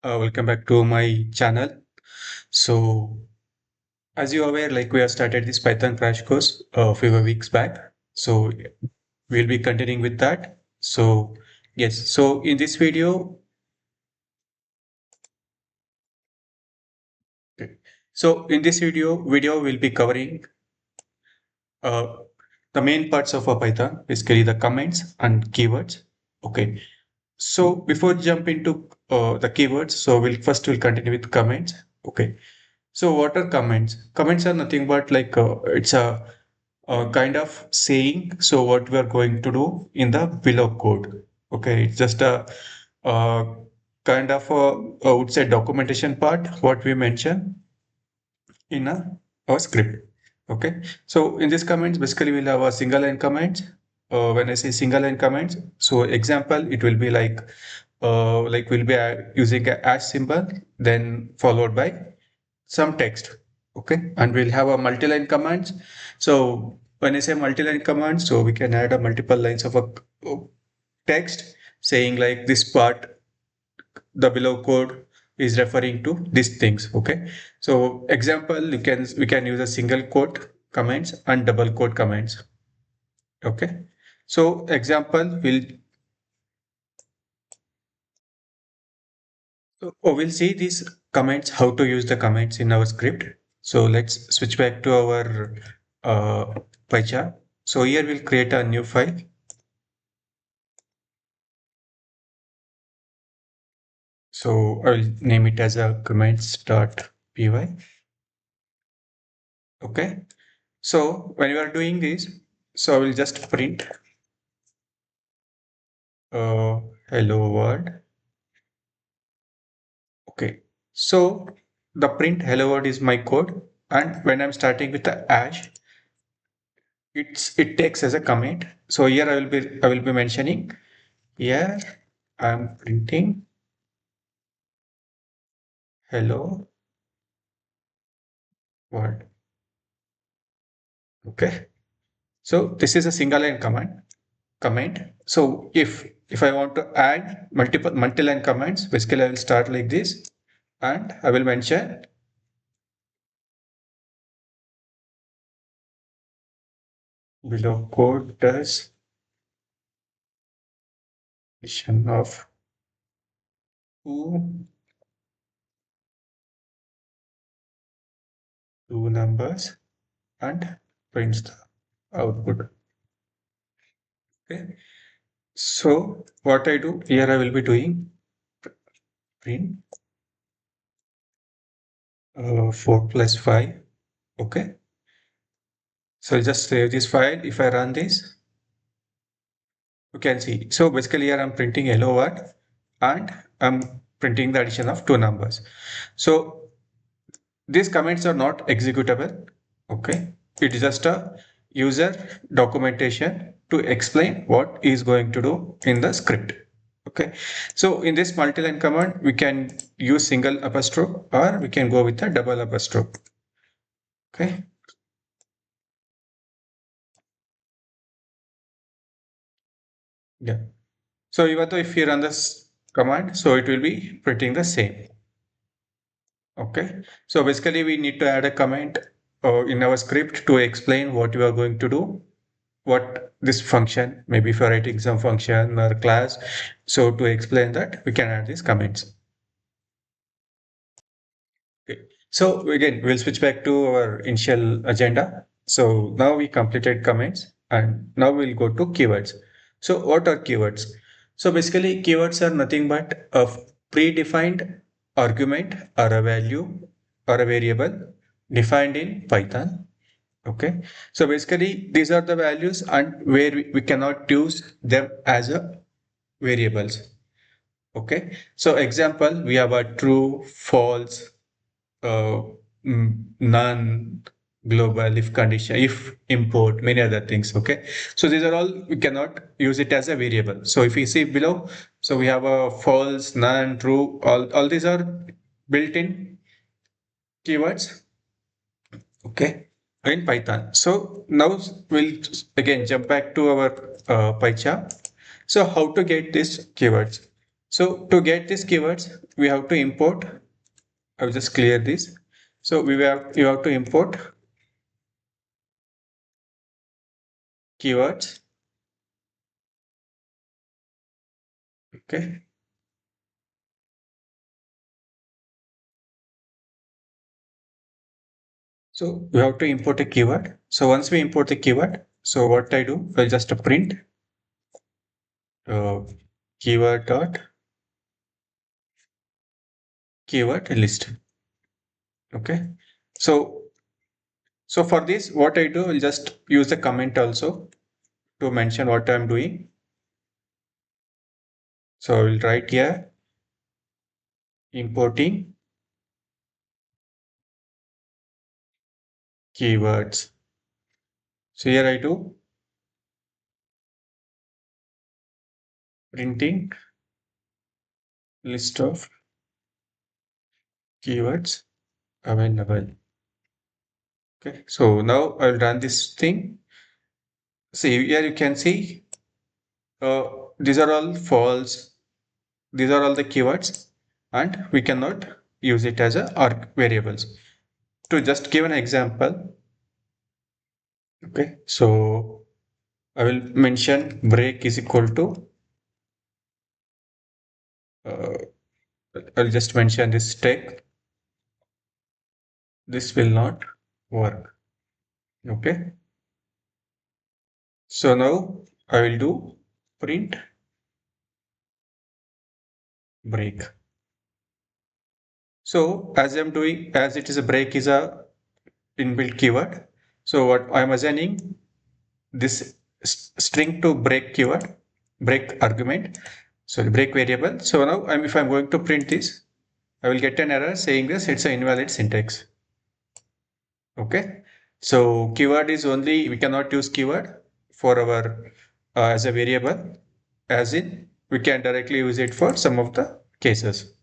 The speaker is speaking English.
Welcome back to my channel. So, as you are aware, like we have started this Python crash course a few weeks back. So, we'll be continuing with that. So, yes. So, in this video, okay. So in this video will be covering uh, the main parts of a Python, basically the comments and keywords. Okay. So before jump into the keywords, so we'll continue with comments. Okay. So what are comments? Comments are nothing but like it's a kind of saying. So what we are going to do in the below code. Okay, it's just a kind of I would say documentation part. What we mention in our script. Okay, so in this comments, basically we'll have a single line comments. When I say single line comments, so example, it will be like we'll be using a hash symbol, then followed by some text. Okay, and we'll have a multi-line commands. So when I say multi-line commands, so we can add a multiple lines of a text saying like this part, the below code is referring to these things. Okay, so example, we can use a single quote comments and double quote comments. Okay, so example we'll see these comments, how to use the comments in our script. So let's switch back to our pie chart. So here we'll create a new file. So I'll name it as a comments.py. Okay. So when you are doing this, so I will just print hello world. Okay. So the print hello world is my code. And when I'm starting with the hash, it takes as a comment. So here I will be mentioning here I'm printing hello world. Okay. So this is a single line comment. So if I want to add multi-line comments, basically I will start like this and I will mention below code does addition of two numbers and prints the output. Okay. So what I do here, I will be doing print 4 plus 5. Okay. So I'll just save this file. If I run this, you can see. So basically here I'm printing hello world and I'm printing the addition of two numbers. So these comments are not executable. Okay. It is just a user documentation to explain what is going to do in the script. Okay. So in this multi-line command, we can use single apostrophe or we can go with a double apostrophe. Okay. Yeah. So even though if you run this command, so it will be printing the same. Okay. So basically we need to add a comment in our script to explain what we are going to do, what this function, maybe if you're writing some function or class. So to explain that, we can add these comments. Okay. So again, we'll switch back to our initial agenda. So now we completed comments and now we'll go to keywords. So what are keywords? So basically keywords are nothing but a predefined argument or a value or a variable defined in Python. Okay. So basically these are the values and where we cannot use them as a variables. Okay. So example, we have a true, false, uh, none, global, if condition, if import, many other things. Okay. So these are all, we cannot use it as a variable. So if you see below, so we have a false, none, true, all these are built in keywords. Okay. In Python. So now we'll again jump back to our pie chart. So how to get these keywords? So to get these keywords, we have to import. I'll just clear this. So you have to import keywords. Okay. So we have to import a keyword. So once we import the keyword, so what I do, I'll just print uh, keyword dot keyword list. Okay. So for this, what I do, I'll just use the comment also to mention what I'm doing. So I will write here importing keywords. So here I do printing list of keywords available. Okay. So now I'll run this thing. See here you can see these are all false. These are all the keywords and we cannot use it as a arg variables. To just give an example, okay, so I will mention break is equal to, uh, I'll just mention this tag. This will not work. Okay. So now I will do print break. So as I'm doing, as it is a break is a inbuilt keyword. So what I'm assigning this string to break keyword, break argument, sorry, break variable. So now if I'm going to print this, I will get an error saying this, it's an invalid syntax. Okay. So keyword is only, we cannot use keyword for our as a variable, as in we can directly use it for some of the cases.